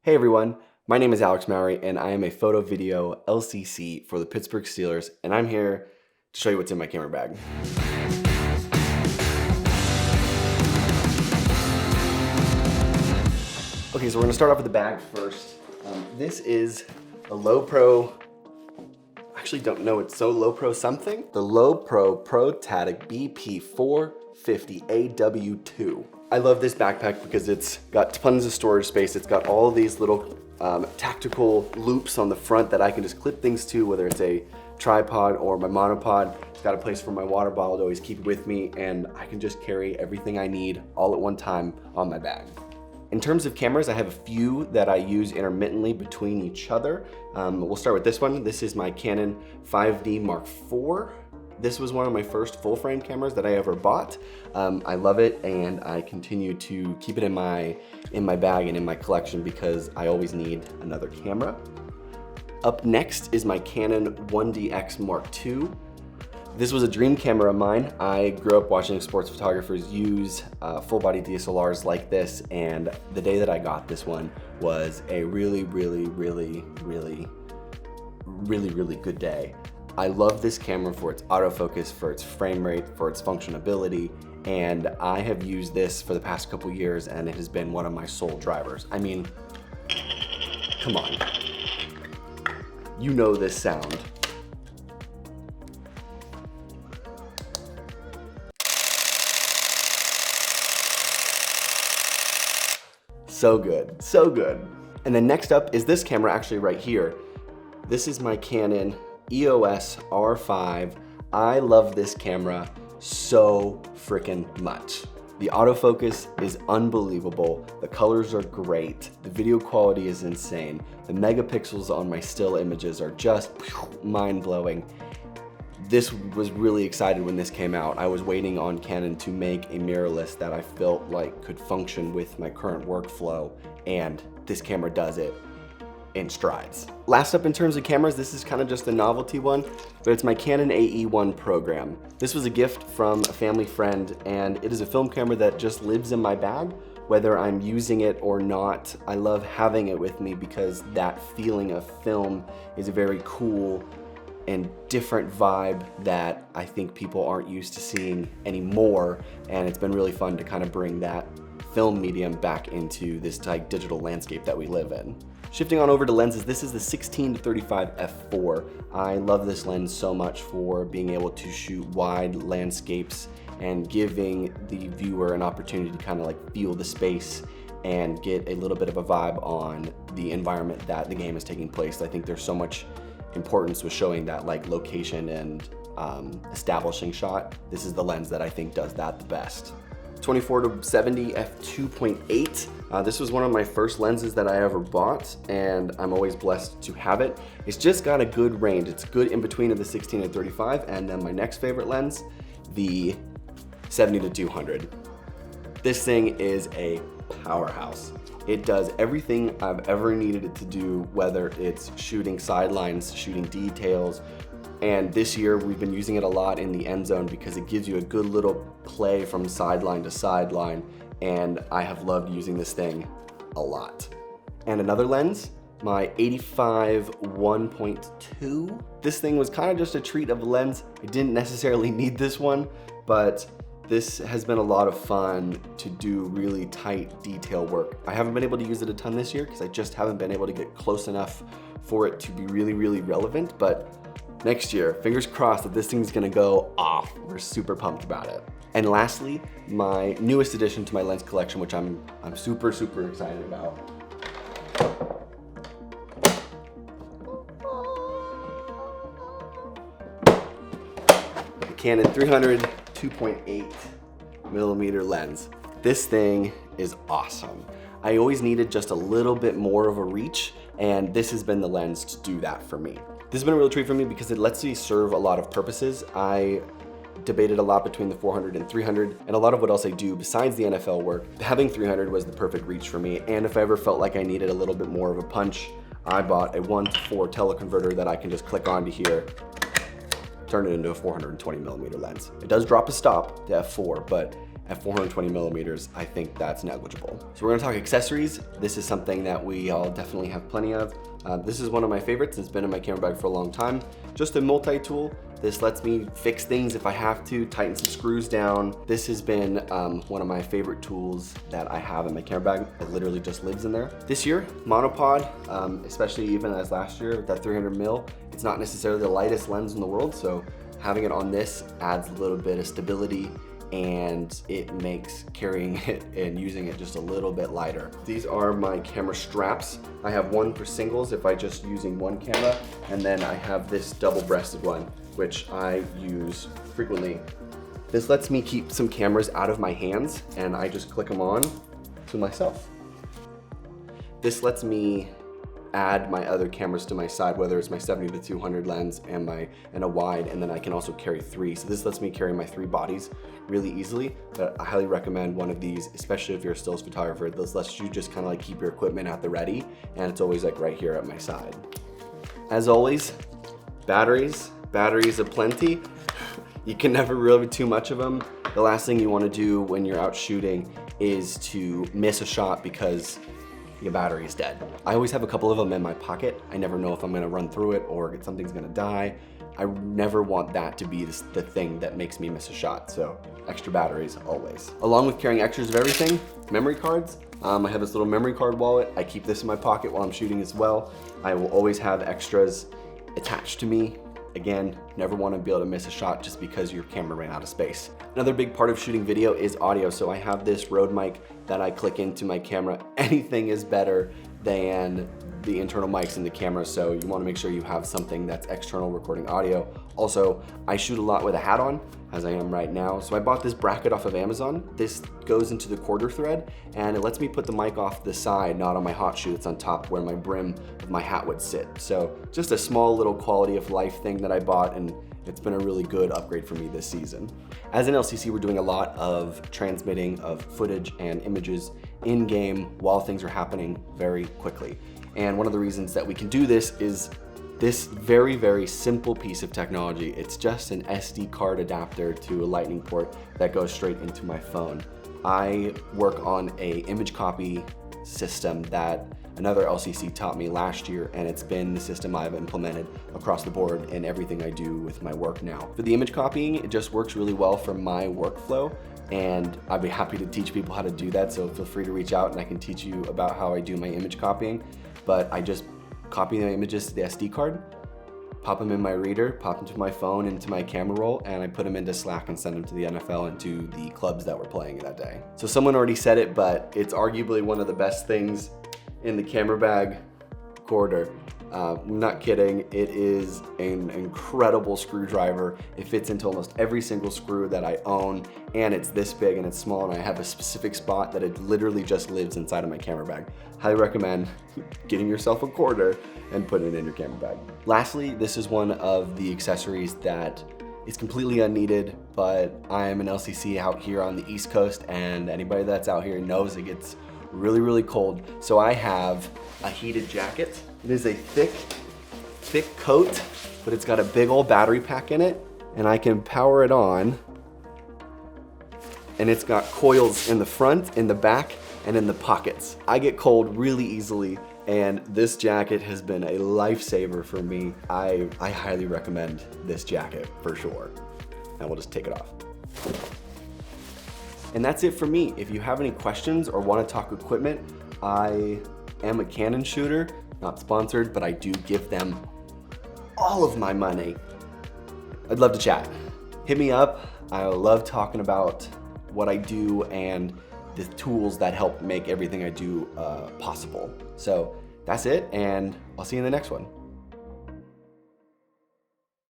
Hey everyone, my name is Alex Mowry and I am a photo video LCC for the Pittsburgh Steelers, and I'm here to show you what's in my camera bag. Okay, so we're gonna start off with the bag first. This is a Lowepro, actually don't know, it's so Lowepro something. The Lowepro ProTatic BP450AW2. I love this backpack because it's got tons of storage space. It's got all of these little tactical loops on the front that I can just clip things to, whether it's a tripod or my monopod. It's got a place for my water bottle to always keep it with me, and I can just carry everything I need all at one time on my bag. In terms of cameras, I have a few that I use intermittently between each other. We'll start with this one. This is my Canon 5D Mark IV. This was one of my first full frame cameras that I ever bought. I love it, and I continue to keep it in my bag and in my collection because I always need another camera. Up next is my Canon 1DX Mark II. This was a dream camera of mine. I grew up watching sports photographers use full body DSLRs like this, and the day that I got this one was a really good day. I love this camera for its autofocus, for its frame rate, for its functionality, and I have used this for the past couple years and it has been one of my sole drivers. I mean, come on. You know this sound. So good, so good. And then next up is this camera actually right here. This is my Canon EOS R5. I love this camera so freaking much. The autofocus is unbelievable. The colors are great. The video quality is insane. The megapixels on my still images are just mind-blowing. This was really excited when this came out. I was waiting on Canon to make a mirrorless that I felt like could function with my current workflow, and this camera does it in strides. Last up in terms of cameras, this is kind of just a novelty one, but it's my Canon AE1 program. This was a gift from a family friend, and it is a film camera that just lives in my bag, whether I'm using it or not. I love having it with me because that feeling of film is a very cool and different vibe that I think people aren't used to seeing anymore, and it's been really fun to kind of bring that film medium back into this like digital landscape that we live in. Shifting on over to lenses, this is the 16-35 f4. I love this lens so much for being able to shoot wide landscapes and giving the viewer an opportunity to kind of like feel the space and get a little bit of a vibe on the environment that the game is taking place. I think there's so much importance with showing that like location and establishing shot. This is the lens that I think does that the best. 24-70 f2.8. This was one of my first lenses that I ever bought, and I'm always blessed to have it. It's just got a good range. It's good in between of the 16 and 35, and then my next favorite lens, the 70-200. This thing is a powerhouse. It does everything I've ever needed it to do, whether it's shooting sidelines, shooting details, and this year we've been using it a lot in the end zone because it gives you a good little play from sideline to sideline, and I have loved using this thing a lot. And another lens, my 85 1.2. This thing was kind of just a treat of a lens. I didn't necessarily need this one, but this has been a lot of fun to do really tight detail work. I haven't been able to use it a ton this year because I just haven't been able to get close enough for it to be really relevant, but next year, fingers crossed that this thing's gonna go off. We're super pumped about it. And lastly, my newest addition to my lens collection, which I'm super excited about. The Canon 300 2.8 millimeter lens. This thing is awesome. I always needed just a little bit more of a reach, and this has been the lens to do that for me. This has been a real treat for me because it lets me serve a lot of purposes. I debated a lot between the 400 and 300, and a lot of what else I do besides the NFL work. Having 300 was the perfect reach for me, and if I ever felt like I needed a little bit more of a punch, I bought a 1:4 teleconverter that I can just click onto here, turn it into a 420 millimeter lens. It does drop a stop to f4, but at 420 millimeters, I think that's negligible. So we're gonna talk accessories. This is something that we all definitely have plenty of. This is one of my favorites. It's been in my camera bag for a long time. Just a multi-tool. This lets me fix things if I have to, tighten some screws down. This has been one of my favorite tools that I have in my camera bag. It literally just lives in there. This year, monopod, especially even as last year with that 300 mil, it's not necessarily the lightest lens in the world, so having it on this adds a little bit of stability, and it makes carrying it and using it just a little bit lighter. These are my camera straps. I have one for singles if I just using one camera, and then I have this double-breasted one, which I use frequently. This lets me keep some cameras out of my hands, and I just click them on to myself. This lets me add my other cameras to my side, whether it's my 70-200 lens and a wide, and then I can also carry 3. So this lets me carry my 3 bodies really easily. But I highly recommend one of these, especially if you're a stills photographer. This lets you just kind of like keep your equipment at the ready, and it's always like right here at my side. As always, batteries aplenty. You can never really have too much of them. The last thing you want to do when you're out shooting is to miss a shot because your battery is dead. I always have a couple of them in my pocket. I never know if I'm gonna run through it or something's gonna die. I never want that to be the thing that makes me miss a shot, so extra batteries always. Along with carrying extras of everything, memory cards. I have this little memory card wallet. I keep this in my pocket while I'm shooting as well. I will always have extras attached to me. Again, never want to be able to miss a shot just because your camera ran out of space. Another big part of shooting video is audio. So I have this Rode mic that I click into my camera. Anything is better than the internal mics in the camera, so you want to make sure you have something that's external recording audio. Also, I shoot a lot with a hat on, as I am right now, so I bought this bracket off of Amazon. This goes into the quarter thread, and it lets me put the mic off the side, not on my hot shoe. It's on top where my brim of my hat would sit. So just a small little quality of life thing that I bought, and it's been a really good upgrade for me this season. As an LCC, we're doing a lot of transmitting of footage and images in game while things are happening very quickly. And one of the reasons that we can do this is this very, very simple piece of technology. It's just an SD card adapter to a lightning port that goes straight into my phone. I work on a image copy system that another LCC taught me last year, and it's been the system I've implemented across the board in everything I do with my work now. For the image copying, it just works really well for my workflow, and I'd be happy to teach people how to do that, so feel free to reach out and I can teach you about how I do my image copying. But I just copy the images to the SD card, pop them in my reader, pop them to my phone, into my camera roll, and I put them into Slack and send them to the NFL and to the clubs that were playing that day. So someone already said it, but it's arguably one of the best things in the camera bag quarter. I'm not kidding, it is an incredible screwdriver. It fits into almost every single screw that I own, and it's this big and it's small, and I have a specific spot that it literally just lives inside of my camera bag. Highly recommend getting yourself a quarter and putting it in your camera bag. Lastly, this is one of the accessories that is completely unneeded, but I am an LCC out here on the East Coast, and anybody that's out here knows it gets really, really cold. So I have a heated jacket. It is a thick coat, but it's got a big old battery pack in it, and I can power it on. And it's got coils in the front, in the back, and in the pockets. I get cold really easily, and this jacket has been a lifesaver for me. I highly recommend this jacket for sure. And we'll just take it off. And that's it for me. If you have any questions or want to talk equipment, I am a Canon shooter, not sponsored, but I do give them all of my money. I'd love to chat. Hit me up. I love talking about what I do and the tools that help make everything I do possible. So that's it, and I'll see you in the next one.